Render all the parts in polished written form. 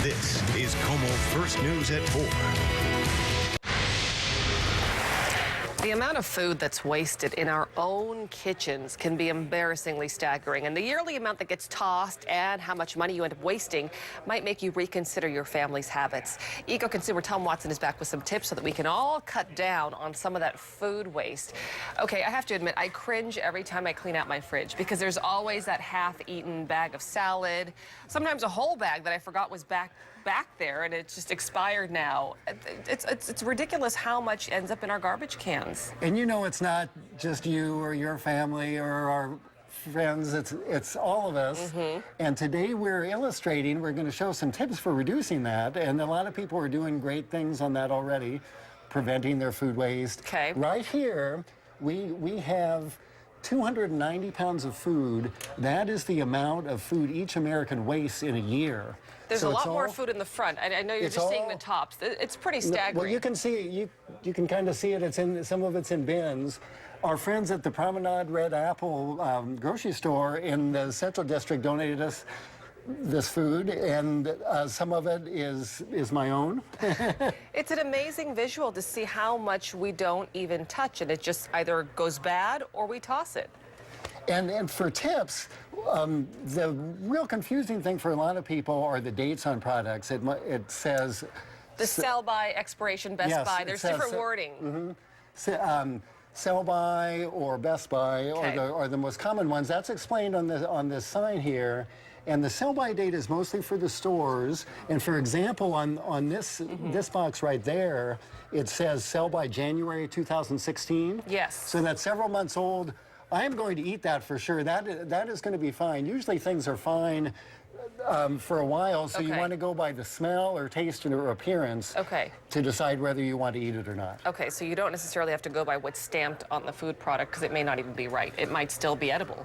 This is KOMO First News at 4. The amount of food that's wasted in our own kitchens can be embarrassingly staggering, and the yearly amount that gets tossed and how much money you end up wasting might make you reconsider your family's habits. EcoConsumer Tom Watson is back with some tips so that we can all cut down on some of that food waste. Okay, I have to admit, I cringe every time I clean out my fridge because there's always that half-eaten bag of salad, sometimes a whole bag that I forgot was back there, and it's just expired now. It's ridiculous how much ends up in our garbage cans. And you know, it's not just you or your family or our friends, it's all of us. And today we're going to show some tips for reducing that, and a lot of people are doing great things on that already, preventing their food waste. Okay. Right here, we have 290 pounds of food. That is the amount of food each American wastes in a year. There's a lot more food in the front. I know you're just seeing the tops. It's pretty staggering. Well, you can see, you can kind of see it. Some of it's in bins. Our friends at the Promenade Red Apple grocery store in the Central District donated us this food, and some of it is my own. It's an amazing visual to see how much we don't even touch, and it just either goes bad or we toss it. And for tips, the real confusing thing for a lot of people are the dates on products. It says the sell by, expiration, best by. There's different wording. Sell by or best by are the most common ones. That's explained on this sign here. And the sell-by date is mostly for the stores. And for example, on this box right there, it says sell by January 2016. Yes. So that's several months old. I am going to eat that for sure. That is going to be fine. Usually things are fine for a while, so you want to go by the smell or taste or appearance to decide whether you want to eat it or not. Okay, so you don't necessarily have to go by what's stamped on the food product because it may not even be right. It might still be edible.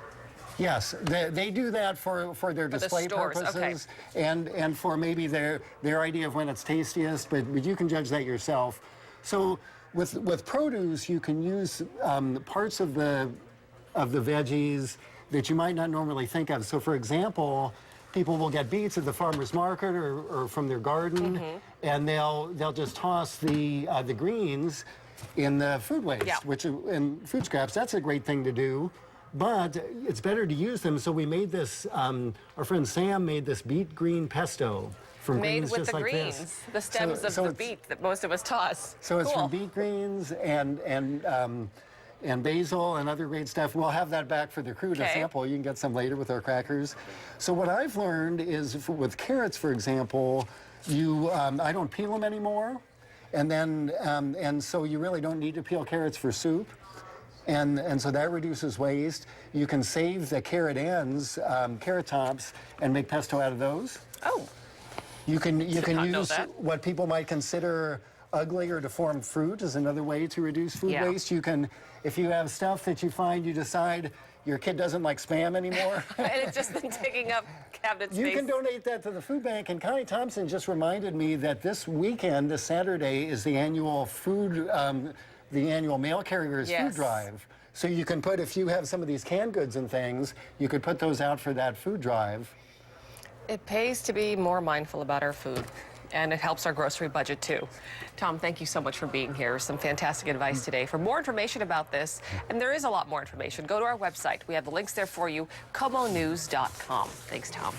Yes, they do that for their display purposes and for maybe their idea of when it's tastiest, but you can judge that yourself. So with produce, you can use parts of the veggies that you might not normally think of. So for example, people will get beets at the farmer's market or from their garden, and they'll just toss the greens in the food waste, which in food scraps. That's a great thing to do. But it's better to use them, so we made this, our friend Sam made this beet green pesto from greens just like this. Made with the greens, the stems of the beet that most of us toss. So it's from beet greens and basil and other great stuff. We'll have that back for the crew to sample. You can get some later with our crackers. So what I've learned is with carrots, for example, I don't peel them anymore, and so you really don't need to peel carrots for soup. And so that reduces waste. You can save the carrot ends, carrot tops, and make pesto out of those. Oh. You can use what people might consider ugly or deformed fruit as another way to reduce food waste. You can, if you have stuff that you decide your kid doesn't like Spam anymore. And it's just been taking up cabinet space. You can donate that to the food bank. And Connie Thompson just reminded me that this weekend, this Saturday, is the annual mail carriers food drive. So you can put, if you have some of these canned goods and things, you could put those out for that food drive. It pays to be more mindful about our food, and it helps our grocery budget too. Tom, thank you so much for being here. Some fantastic advice today. For more information about this, and there is a lot more information, go to our website. We have the links there for you, KOMOnews.com. Thanks, Tom.